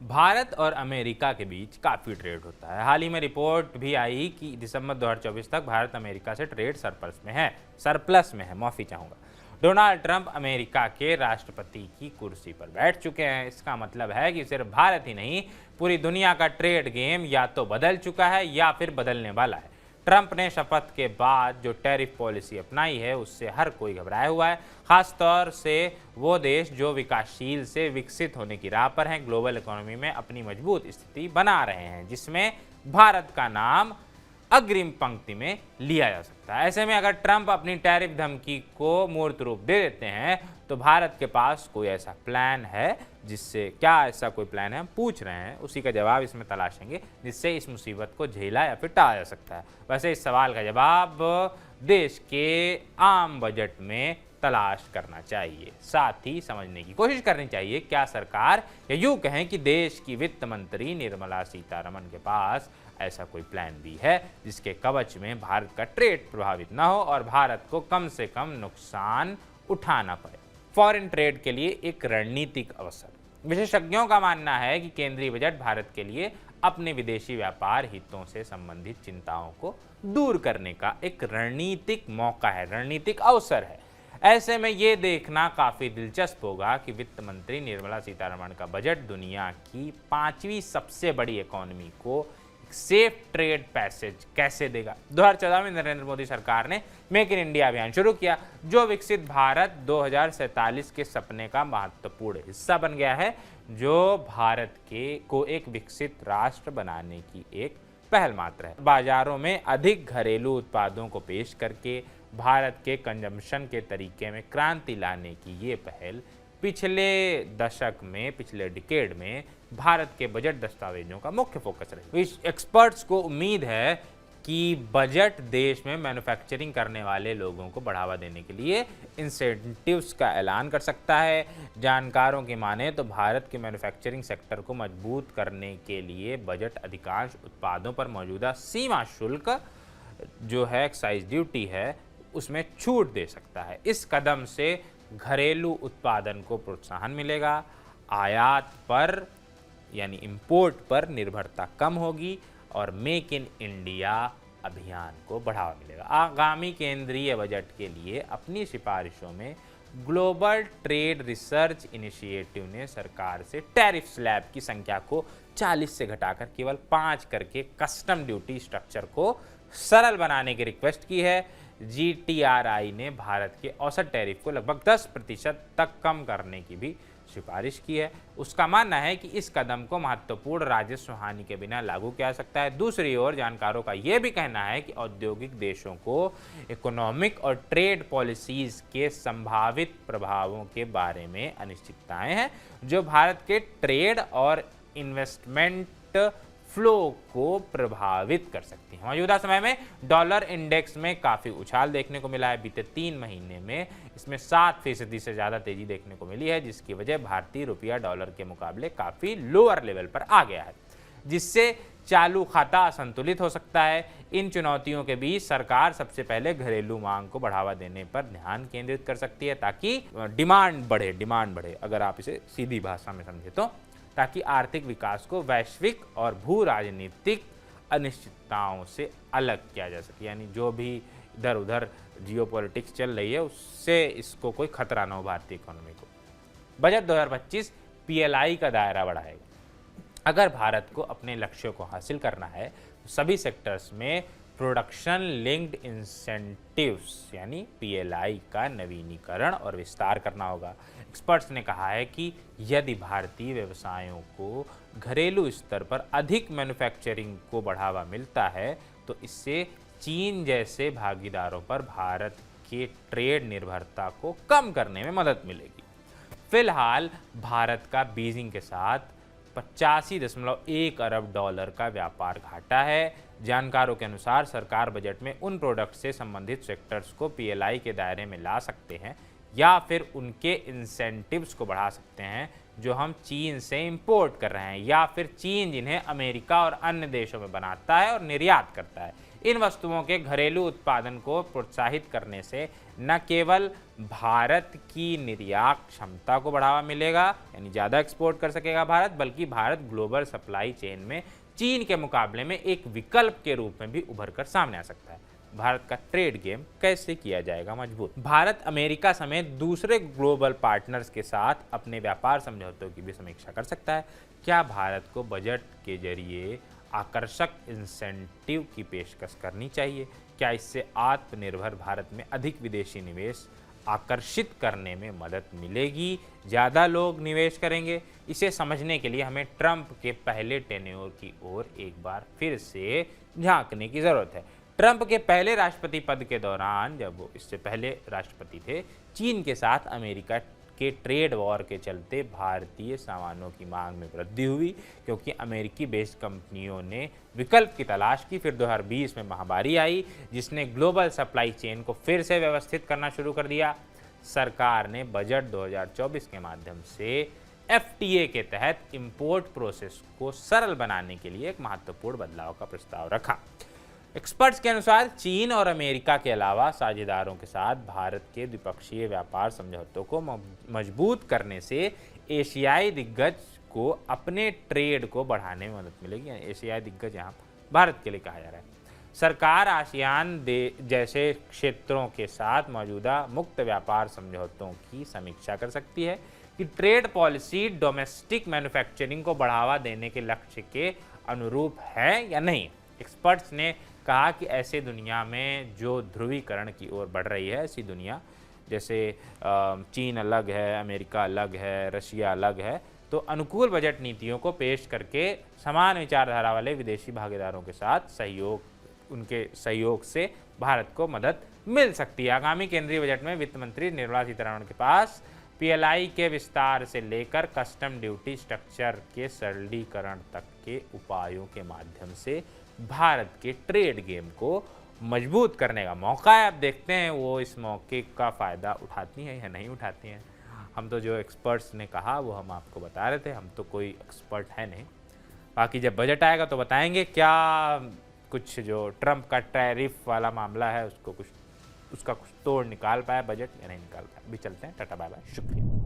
भारत और अमेरिका के बीच काफ़ी ट्रेड होता है। हाल ही में रिपोर्ट भी आई कि दिसंबर 2024 तक भारत अमेरिका से ट्रेड सरप्लस में है, माफ़ी चाहूँगा। डोनाल्ड ट्रंप अमेरिका के राष्ट्रपति की कुर्सी पर बैठ चुके हैं। इसका मतलब है कि सिर्फ भारत ही नहीं, पूरी दुनिया का ट्रेड गेम या तो बदल चुका है या फिर बदलने वाला है। ट्रंप ने शपथ के बाद जो टैरिफ पॉलिसी अपनाई है उससे हर कोई घबराया हुआ है, खासतौर से वो देश जो विकासशील से विकसित होने की राह पर हैं, ग्लोबल इकोनॉमी में अपनी मजबूत स्थिति बना रहे हैं, जिसमें भारत का नाम अग्रिम पंक्ति में लिया जा सकता है। ऐसे में अगर ट्रंप अपनी टैरिफ धमकी को मूर्त रूप दे देते हैं तो भारत के पास कोई ऐसा प्लान है क्या ऐसा कोई प्लान है, हम पूछ रहे हैं, उसी का जवाब इसमें तलाशेंगे जिससे इस मुसीबत को झेला या फिर टाला जा सकता है। वैसे इस सवाल का जवाब देश के आम बजट में तलाश करना चाहिए, साथ ही समझने की कोशिश करनी चाहिए क्या सरकार या यूं कहें कि देश की वित्त मंत्री निर्मला सीतारमण के पास ऐसा कोई प्लान भी है जिसके कवच में भारत का ट्रेड प्रभावित न हो और भारत को कम से कम नुकसान उठाना पड़े। फॉरेन ट्रेड के लिए एक रणनीतिक अवसर। विशेषज्ञों का मानना है कि केंद्रीय बजट भारत के लिए अपने विदेशी व्यापार हितों से संबंधित चिंताओं को दूर करने का एक रणनीतिक मौका है, रणनीतिक अवसर है। ऐसे में ये देखना काफ़ी दिलचस्प होगा कि वित्त मंत्री निर्मला सीतारमण का बजट दुनिया की 5वीं सबसे बड़ी इकोनॉमी को सेफ ट्रेड पैसेज कैसे देगा। 2014 में नरेंद्र मोदी सरकार ने मेक इन इंडिया अभियान शुरू किया, जो विकसित भारत 2047 के सपने का महत्वपूर्ण हिस्सा बन गया है, जो भारत को एक विकसित राष्ट्र बनाने की एक पहल मात्र है। बाजारों में अधिक घरेलू उत्पादों को पेश करके भारत के कंजम्पशन के तरीके में क्रांति लाने की ये पहल पिछले डिकेड में भारत के बजट दस्तावेजों का मुख्य फोकस रही। एक्सपर्ट्स को उम्मीद है कि बजट देश में मैन्युफैक्चरिंग करने वाले लोगों को बढ़ावा देने के लिए इंसेंटिव्स का ऐलान कर सकता है। जानकारों की माने तो भारत के मैन्युफैक्चरिंग सेक्टर को मजबूत करने के लिए बजट अधिकांश उत्पादों पर मौजूदा सीमा शुल्क जो है एक्साइज ड्यूटी है उसमें छूट दे सकता है। इस कदम से घरेलू उत्पादन को प्रोत्साहन मिलेगा, आयात पर यानी इंपोर्ट पर निर्भरता कम होगी और मेक इन इंडिया अभियान को बढ़ावा मिलेगा। आगामी केंद्रीय बजट के लिए अपनी सिफारिशों में ग्लोबल ट्रेड रिसर्च इनिशिएटिव ने सरकार से टैरिफ स्लैब की संख्या को 40 से घटाकर केवल 5 करके कस्टम ड्यूटी स्ट्रक्चर को सरल बनाने की रिक्वेस्ट की है। GTRI ने भारत के औसत टैरिफ को लगभग 10% तक कम करने की भी सिफारिश की है। उसका मानना है कि इस कदम को महत्वपूर्ण राजस्व हानि के बिना लागू किया जा सकता है। दूसरी ओर जानकारों का यह भी कहना है कि औद्योगिक देशों को इकोनॉमिक और ट्रेड पॉलिसीज के संभावित प्रभावों के बारे में अनिश्चितताएं हैं, जो भारत के ट्रेड और इन्वेस्टमेंट फ्लो को प्रभावित कर सकती है। मौजूदा समय में डॉलर इंडेक्स में काफ़ी उछाल देखने को मिला है। बीते 3 महीने में इसमें 7% से ज़्यादा तेजी देखने को मिली है, जिसकी वजह भारतीय रुपया डॉलर के मुकाबले काफ़ी लोअर लेवल पर आ गया है, जिससे चालू खाता असंतुलित हो सकता है। इन चुनौतियों के बीच सरकार सबसे पहले घरेलू मांग को बढ़ावा देने पर ध्यान केंद्रित कर सकती है ताकि डिमांड बढ़े, अगर आप इसे सीधी भाषा में समझे तो, ताकि आर्थिक विकास को वैश्विक और भू राजनीतिक अनिश्चितताओं से अलग किया जा सके। यानी जो भी इधर उधर जियोपॉलिटिक्स चल रही है उससे इसको कोई खतरा ना हो भारतीय इकोनॉमी को। बजट 2025 PLI का दायरा बढ़ाएगा। अगर भारत को अपने लक्ष्यों को हासिल करना है तो सभी सेक्टर्स में प्रोडक्शन लिंक्ड इंसेंटिव्स यानी PLI का नवीनीकरण और विस्तार करना होगा। एक्सपर्ट्स ने कहा है कि यदि भारतीय व्यवसायों को घरेलू स्तर पर अधिक मैन्युफैक्चरिंग को बढ़ावा मिलता है तो इससे चीन जैसे भागीदारों पर भारत के ट्रेड निर्भरता को कम करने में मदद मिलेगी। फिलहाल भारत का बीजिंग के साथ 85.1 अरब डॉलर का व्यापार घाटा है। जानकारों के अनुसार सरकार बजट में उन प्रोडक्ट से संबंधित सेक्टर्स को PLI के दायरे में ला सकते हैं या फिर उनके इंसेंटिव्स को बढ़ा सकते हैं जो हम चीन से इंपोर्ट कर रहे हैं, या फिर चीन जिन्हें अमेरिका और अन्य देशों में बनाता है और निर्यात करता है। इन वस्तुओं के घरेलू उत्पादन को प्रोत्साहित करने से न केवल भारत की निर्यात क्षमता को बढ़ावा मिलेगा, यानी ज़्यादा एक्सपोर्ट कर सकेगा भारत, बल्कि भारत ग्लोबल सप्लाई चेन में चीन के मुकाबले में एक विकल्प के रूप में भी उभर कर सामने आ सकता है। भारत का ट्रेड गेम कैसे किया जाएगा मजबूत? भारत अमेरिका समेत दूसरे ग्लोबल पार्टनर्स के साथ अपने व्यापार समझौतों की भी समीक्षा कर सकता है। क्या भारत को बजट के जरिए आकर्षक इंसेंटिव की पेशकश करनी चाहिए? क्या इससे आत्मनिर्भर भारत में अधिक विदेशी निवेश आकर्षित करने में मदद मिलेगी? ज़्यादा लोग निवेश करेंगे? इसे समझने के लिए हमें ट्रंप के पहले टेन्योर की ओर एक बार फिर से झांकने की ज़रूरत है। ट्रंप के पहले राष्ट्रपति पद के दौरान, जब वो इससे पहले राष्ट्रपति थे, चीन के साथ अमेरिका के ट्रेड वॉर के चलते भारतीय सामानों की मांग में वृद्धि हुई, क्योंकि अमेरिकी बेस्ड कंपनियों ने विकल्प की तलाश की। फिर 2020 में महामारी आई, जिसने ग्लोबल सप्लाई चेन को फिर से व्यवस्थित करना शुरू कर दिया। सरकार ने बजट 2024 के माध्यम से FTA के तहत इंपोर्ट प्रोसेस को सरल बनाने के लिए एक महत्वपूर्ण बदलाव का प्रस्ताव रखा। एक्सपर्ट्स के अनुसार चीन और अमेरिका के अलावा साझेदारों के साथ भारत के द्विपक्षीय व्यापार समझौतों को मजबूत करने से एशियाई दिग्गज को अपने ट्रेड को बढ़ाने में मदद मिलेगी। एशियाई दिग्गज यहाँ भारत के लिए कहा जा रहा है। सरकार आसियान जैसे क्षेत्रों के साथ मौजूदा मुक्त व्यापार समझौतों की समीक्षा कर सकती है कि ट्रेड पॉलिसी डोमेस्टिक मैन्युफैक्चरिंग को बढ़ावा देने के लक्ष्य के अनुरूप है या नहीं। एक्सपर्ट्स ने कहा कि ऐसे दुनिया में जो ध्रुवीकरण की ओर बढ़ रही है, ऐसी दुनिया जैसे चीन अलग है, अमेरिका अलग है, रशिया अलग है, तो अनुकूल बजट नीतियों को पेश करके समान विचारधारा वाले विदेशी भागीदारों के साथ उनके सहयोग से भारत को मदद मिल सकती है। आगामी केंद्रीय बजट में वित्त मंत्री निर्मला सीतारमण के पास PLI के विस्तार से लेकर कस्टम ड्यूटी स्ट्रक्चर के सरलीकरण तक के उपायों के माध्यम से भारत के ट्रेड गेम को मजबूत करने का मौका है। अब देखते हैं वो इस मौके का फ़ायदा उठाती हैं या नहीं उठाती हैं। हम तो जो एक्सपर्ट्स ने कहा वो हम आपको बता रहे थे, हम तो कोई एक्सपर्ट है नहीं। बाकी जब बजट आएगा तो बताएंगे क्या कुछ जो ट्रंप का टैरिफ वाला मामला है उसका कुछ तोड़ निकाल पाया बजट या नहीं निकाल पाया। अभी चलते हैं, टाटा बाय बाय, शुक्रिया।